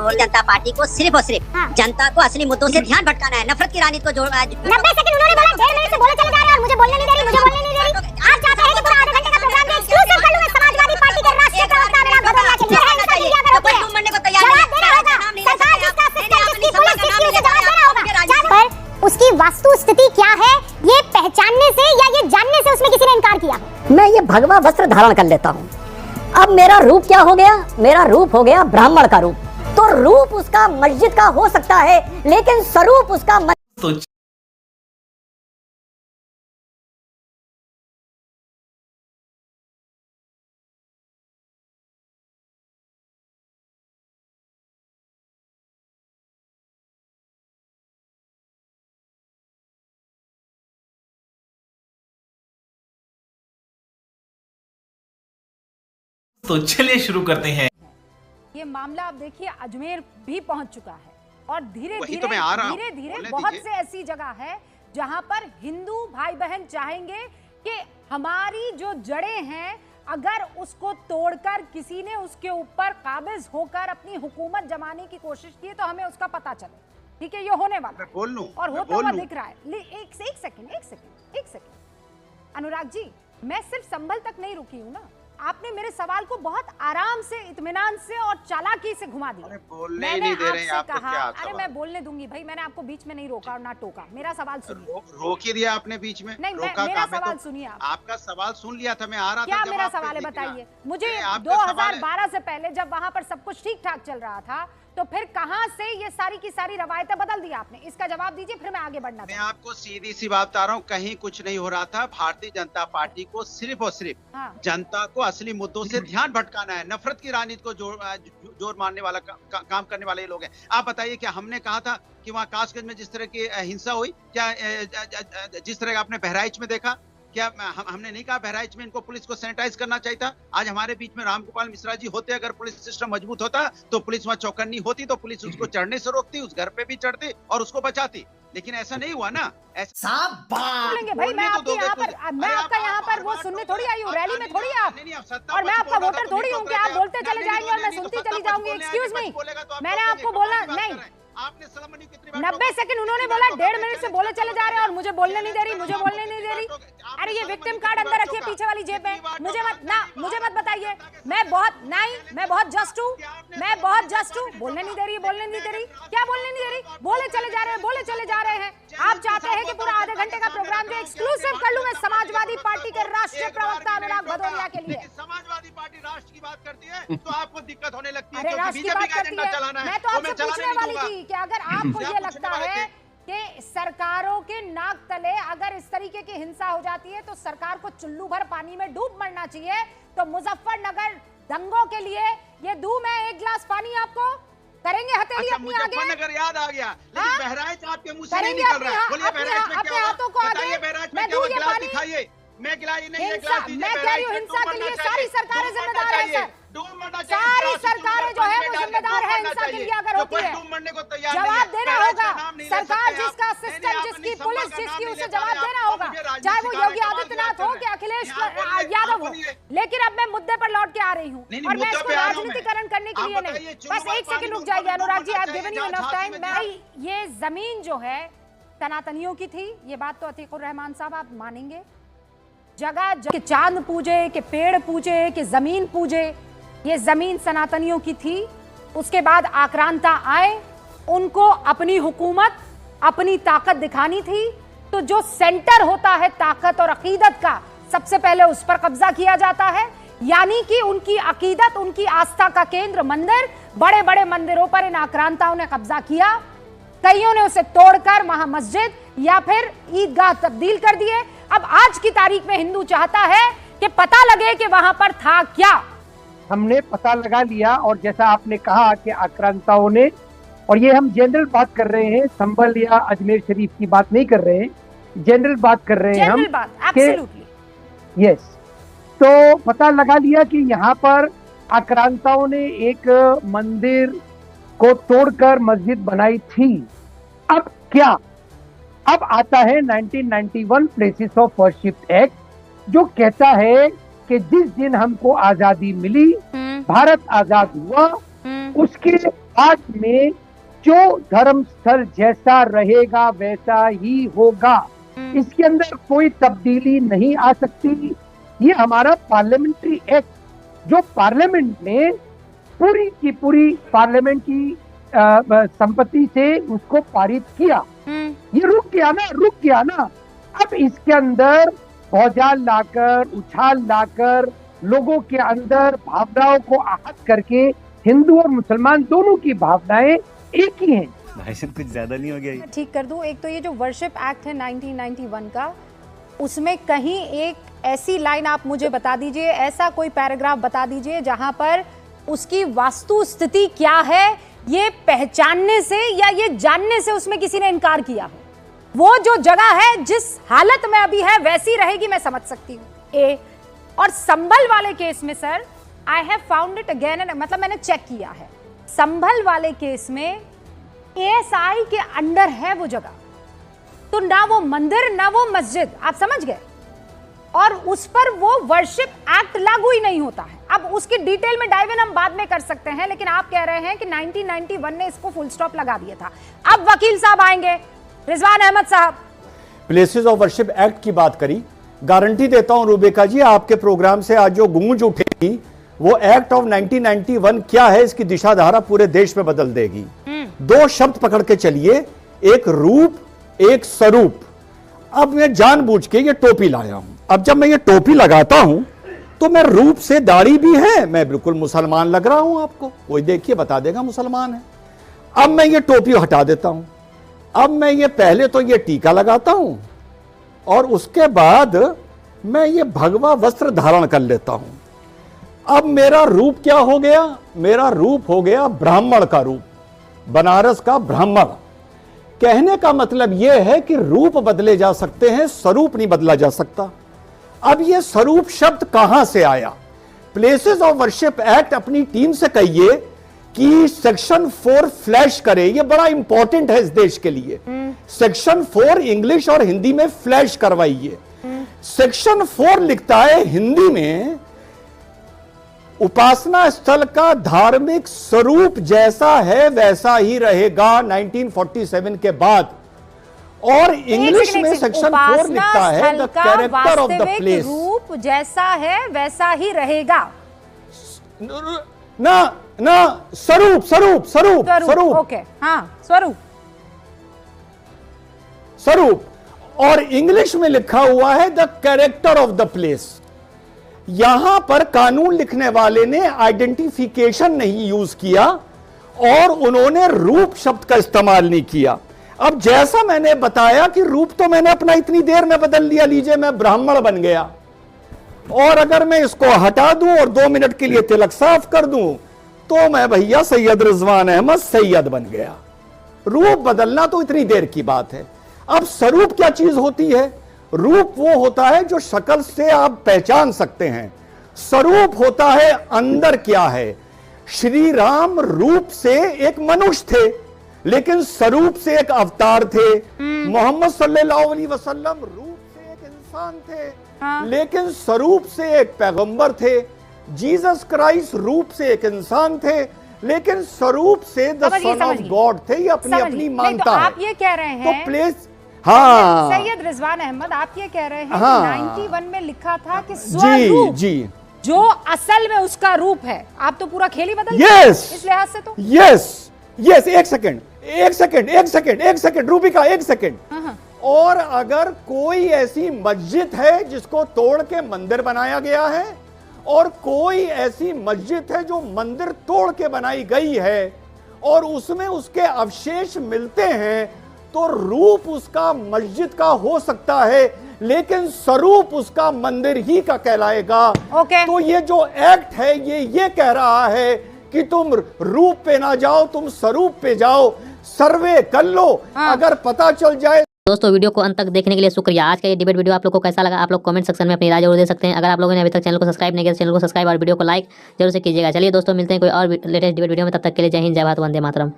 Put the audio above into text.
Bharatiya Janata party को सिर्फ और सिर्फ जनता को असली मुद्दों से ध्यान भटकाना है, नफरत की राजनीति को जोड़। 90 सेकंड उन्होंने बोला, 1.5 मिनट से बोले चले जा रहे हैं और मुझे बोलने नहीं दे रही। आप चाहते हैं कि पूरा आधे घंटे का प्रोग्राम जो एक्सक्लूसिव कर लूं मैं समाजवादी पार्टी के राष्ट्रीय प्रवक्ता अनुराग भदौरिया के लिए। तुम मरने को तैयार नहीं, सरकार जिसका सिस्टम, जिसकी पुलिस, जिसकी उसे जवाब देना होगा। पर उसकी वास्तु स्थिति क्या है ये पहचानने से या ये जानने से उसने किसी ने इनकार किया? मैं ये भगवा वस्त्र धारण कर लेता हूँ। अब मेरा रूप क्या हो गया? मेरा रूप हो गया ब्राह्मण का रूप। तो रूप उसका मस्जिद का हो सकता है, लेकिन स्वरूप उसका तो चलिए शुरू करते हैं। ये मामला आप देखिए अजमेर भी पहुंच चुका है और धीरे धीरे बहुत से ऐसी जगह है जहां पर हिंदू भाई बहन चाहेंगे कि हमारी जो जड़ें हैं अगर उसको तोड़कर किसी ने उसके ऊपर काबिज होकर अपनी हुकूमत जमाने की कोशिश की तो हमें उसका पता चले। ठीक है, ये होने वाला है और होता हुआ दिख रहा है। एक सेकंड अनुराग जी, मैं सिर्फ संभल तक नहीं रुकी हूँ ना, आपने मेरे सवाल को बहुत आराम से, इत्मीनान से और चालाकी से घुमा दिया। मैंने आपसे कहा, अरे मैं बोलने दूंगी भाई, मैंने आपको बीच में नहीं रोका और ना टोका। मेरा सवाल सुनिए। रोक ही दिया आपने बीच में? नहीं, मेरा सवाल सुनिए। आपका सवाल सुन लिया था, मैं आ रहा था। क्या मेरा सवाल है बताइए मुझे। 2012 से पहले जब वहां पर सब कुछ ठीक ठाक चल रहा था तो फिर कहां से ये सारी की सारी रवायतें बदल दी आपने? इसका जवाब दीजिए, फिर मैं आगे बढ़ना मैं आपको सीधी सी बात बता रहा हूँ, कहीं कुछ नहीं हो रहा था। भारतीय जनता पार्टी को सिर्फ और सिर्फ जनता को असली मुद्दों से ध्यान भटकाना है, नफरत की राजनीति को जोर मारने वाला काम करने वाले लोग हैं। आप बताइए, क्या हमने कहा था कि वहाँ कासगंज में जिस तरह की हिंसा हुई, क्या जिस तरह आपने बहराइच में देखा, क्या हमने नहीं कहा बहराइच में इनको पुलिस को सैनिटाइज करना चाहिए था? आज हमारे बीच में रामगोपाल मिश्रा जी होते, अगर पुलिस सिस्टम मजबूत होता तो पुलिस वहां चौकन्नी होती, तो पुलिस उसको चढ़ने से रोकती, उस घर पे भी चढ़ती और उसको बचाती। लेकिन ऐसा नहीं हुआ ना। बोलेंगे भाई, मैं आपका यहाँ पर वो सुनने थोड़ी आई हूँ, रैली में थोड़ी आप, और मैं आपका वोटर थोड़ी हूँ कि आप बोलते चले जाएंगे और मैं सुनती चली जाऊंगी। एक्सक्यूज मी, मैंने आपको बोला नहीं। 90 सेकंड उन्होंने बोला, 1.5 मिनट से बोले चले जा रहे हैं और मुझे बोलने नहीं दे रही। अरे ये विक्टिम कार्ड अंदर रखिए पीछे वाली जेब में। मुझे मत बताइए। मैं बहुत जस्ट हूँ, बोलने नहीं दे रही। क्या बोलने नहीं दे रही? बोले चले जा रहे हैं। आप चाहते हैं कि पूरा आधे घंटे का प्रोग्राम जो एक्सक्लूसिव कर लूं मैं समाजवादी पार्टी के राष्ट्रीय प्रवक्ता अनुराग भदौरिया के लिए। समाजवादी पार्टी राष्ट्र की बात करती है तो आपको दिक्कत होने लगती है। अरे राष्ट्र की बात करती है, मैं तो आपसे पूछने वाली थी कि अगर आपको ये लगता है कि सरकारों के नाक तले अगर इस तरीके की हिंसा हो जाती है तो सरकार को चुल्लू भर पानी में डूब मरना चाहिए, तो मुजफ्फरनगर दंगों के लिए ये दूं मैं 1 गिलास पानी आपको। करेंगे हथेली अपनी आगे। मुजफ्फरनगर याद आ गया, लेकिन बहराइच आपके मुंह से नहीं निकल रहा है। बोलिए बहराइच में क्या हुआ? बताइए बहराइच में क्या हुआ? गिलास दिखाइए। मैं गिलास नहीं, एक गिलास दीजिए। मैं कह रही हूं हिंसा के लिए सारी सरकारें जिम्मेदार है सर। सारी सरकारें जो है वो जिम्मेदार है हिंसा के लिए अगर होती है। जवाब देना होगा सरकार, जिसका सिस्टम, जिसकी पुलिस, जिसकी, उसे जवाब देना होगा, चाहे वो योगी आदित्यनाथ हो कि अखिलेश यादव हो। लेकिन अब मैं मुद्दे पर लौट के आ रही हूँ और मैं इसको राजनीतिकरण करने के लिए नहीं। बस 1 सेकंड रुक जाइए Anurag ji, I have given you enough time. ये जमीन जो है सनातनियों की थी, ये बात तो अतीकुर रहमान साहब आप मानेंगे। जगह के चांद पूजे, के पेड़ पूजे, के जमीन पूजे, ये जमीन सनातनियों की थी। उसके बाद आक्रांता आए, उनको अपनी हुकूमत, अपनी ताकत दिखानी थी, तो जो सेंटर होता है ताकत और अकीदत का, सबसे पहले उस पर कब्जा किया जाता है। यानी कि उनकी अकीदत, उनकी आस्था का केंद्र मंदिर, बड़े बड़े मंदिरों पर इन आक्रांताओं ने कब्जा किया। कईयों ने उसे तोड़कर वहां मस्जिद या फिर ईदगाह तब्दील कर दिए। अब आज की तारीख में हिंदू चाहता है कि पता लगे कि वहां पर था क्या। हमने पता लगा लिया, और जैसा आपने कहा कि आक्रांताओं ने, और ये हम जनरल बात कर रहे हैं, संभल या अजमेर शरीफ की बात नहीं कर रहे हैं, जनरल बात कर रहे हैं हम। यस, तो पता लगा लिया कि यहाँ पर आक्रांताओं ने एक मंदिर को तोड़कर मस्जिद बनाई थी। अब क्या? अब आता है 1991 प्लेसेस ऑफ वर्शिप एक्ट, जो कहता है कि जिस दिन हमको आजादी मिली, भारत आजाद हुआ, उसके बाद में जो धर्म स्थल जैसा रहेगा वैसा ही होगा, इसके अंदर कोई तब्दीली नहीं आ सकती। ये हमारा पार्लियामेंट्री एक्ट, जो पार्लियामेंट ने पूरी की पूरी पार्लियामेंट की संपत्ति से उसको पारित किया, ये रुक गया ना। अब इसके अंदर भौजाल लाकर, उछाल लाकर, लोगों के अंदर भावनाओं को आहत करके, हिंदू और मुसलमान दोनों की भावनाएं एक ही हैं। भाईजान कुछ ज्यादा नहीं हो गया? ठीक कर दूं, एक तो ये जो वर्शिप एक्ट है 1991 का, उसमें कहीं एक ऐसी लाइन आप मुझे बता दीजिए, ऐसा कोई पैराग्राफ बता दीजिए जहां पर उसकी वास्तु स्थिति क्या है ये पहचानने से या ये जानने से उसमें किसी ने इनकार किया हो। वो जो जगह है जिस हालत में अभी है वैसी रहेगी, मैं समझ सकती हूँ। ए और संभल वाले केस में sir, I have found it again, मतलब मैंने चेक किया है, संभल वाले केस में ASI के अंडर है वो जगह, तो ना वो मंदिर ना वो मस्जिद, आप समझ गए, और उस पर वो वर्शिप एक्ट लागू ही नहीं होता है। अब उसकी डिटेल में डाइव इन हम बाद में कर सकते हैं, लेकिन आप कह रहे हैं कि 1991 ने इसको फुल स्टॉप लगा दिया था। अब वकील साहब आएंगे, रिजवान अहमद साहब। प्लेसेस ऑफ वर्शिप एक्ट की बात करी, गारंटी देता हूं रूबिका जी, आपके प्रोग्राम से आज जो गूंज उठेगी वो एक्ट ऑफ 1991 क्या है इसकी दिशा धारा पूरे देश में बदल देगी। दो शब्द पकड़ के चलिए, एक रूप, एक स्वरूप। अब मैं जानबूझ के ये टोपी लाया हूं। अब जब मैं ये टोपी लगाता हूं तो मैं रूप से, दाढ़ी भी है, मैं बिल्कुल मुसलमान लग रहा हूं आपको, कोई देखिए बता देगा मुसलमान है। अब मैं ये टोपी हटा देता हूं, अब मैं ये पहले तो ये टीका लगाता हूं और उसके बाद मैं ये भगवा वस्त्र धारण कर लेता हूं। अब मेरा रूप क्या हो गया? मेरा रूप हो गया ब्राह्मण का रूप, बनारस का ब्राह्मण। कहने का मतलब यह है कि रूप बदले जा सकते हैं, स्वरूप नहीं बदला जा सकता। अब यह स्वरूप शब्द कहां से आया? प्लेसेस ऑफ वर्शिप एक्ट अपनी टीम से कहिए कि सेक्शन 4 फ्लैश करे, यह बड़ा इंपॉर्टेंट है इस देश के लिए। सेक्शन 4 इंग्लिश और हिंदी में फ्लैश करवाइए। सेक्शन 4 लिखता है हिंदी में, उपासना स्थल का धार्मिक स्वरूप जैसा है वैसा ही रहेगा 1947 के बाद। और इंग्लिश में सेक्शन 4 लिखता है the character of the place, रूप जैसा है वैसा ही रहेगा। ना स्वरूप, स्वरूप, स्वरूप, स्वरूप, ओके, हाँ, स्वरूप, स्वरूप। और इंग्लिश में लिखा हुआ है the character of the place. यहां पर कानून लिखने वाले ने आइडेंटिफिकेशन नहीं यूज किया और उन्होंने रूप शब्द का इस्तेमाल नहीं किया। अब जैसा मैंने बताया कि रूप तो मैंने अपना इतनी देर में बदल लिया, लीजिए मैं ब्राह्मण बन गया, और अगर मैं इसको हटा दूं और 2 मिनट के लिए तिलक साफ कर दूं तो मैं भैया सैयद रिजवान अहमद सैयद बन गया। रूप बदलना तो इतनी देर की बात है। अब स्वरूप क्या चीज होती है? रूप वो होता है जो शक्ल से आप पहचान सकते हैं, स्वरूप होता है अंदर क्या है। श्री राम रूप से एक मनुष्य थे, लेकिन स्वरूप से एक अवतार थे। मोहम्मद सल्लल्लाहु अलैहि वसल्लम रूप से एक इंसान थे, लेकिन स्वरूप से एक पैगंबर थे। जीसस क्राइस्ट रूप से एक इंसान थे, लेकिन स्वरूप से द सन ऑफ गॉड थे। ये अपनी अपनी मानता है। आप ये कह रहे हैं तो प्लेस, हाँ, सैयद रिजवान अहमद, आप ये कह रहे हैं हाँ, 91 में लिखा था कि स्वरूप जी जो असल में उसका रूप है। आप तो पूरा खेल ही बदल यस, इस लिहाज से तो यस। एक सेकंड रूबिका, एक सेकंड। और अगर कोई ऐसी मस्जिद है जिसको तोड़ के मंदिर बनाया गया है और कोई ऐसी मस्जिद है जो मंदिर तोड़ के बनाई गई है और उसमें उसके अवशेष मिलते हैं, तो रूप उसका मस्जिद का हो सकता है, लेकिन स्वरूप उसका मंदिर ही का कहलाएगा। तो ये जो एक्ट है ये कह रहा है कि तुम रूप पे ना जाओ, तुम स्वरूप पे जाओ, सर्वे कर लो। अगर पता चल जाए। दोस्तों वीडियो को अंत तक देखने के लिए शुक्रिया। आज का ये डिबेट वीडियो आप लोग को कैसा लगा आप लोग कमेंट सेक्शन में अपनी राय जरूर दे सकते हैं। अगर आप लोगों ने अभी तक चैनल को सब्सक्राइब नहीं किया तो चैनल को सब्सक्राइब और वीडियो को लाइक जरूर से कीजिएगा। चलिए दोस्तों, मिलते हैं कोई और लेटेस्ट डिबेट वीडियो में, तब तक के लिए जय हिंद, जय भारत, वंदे मातरम।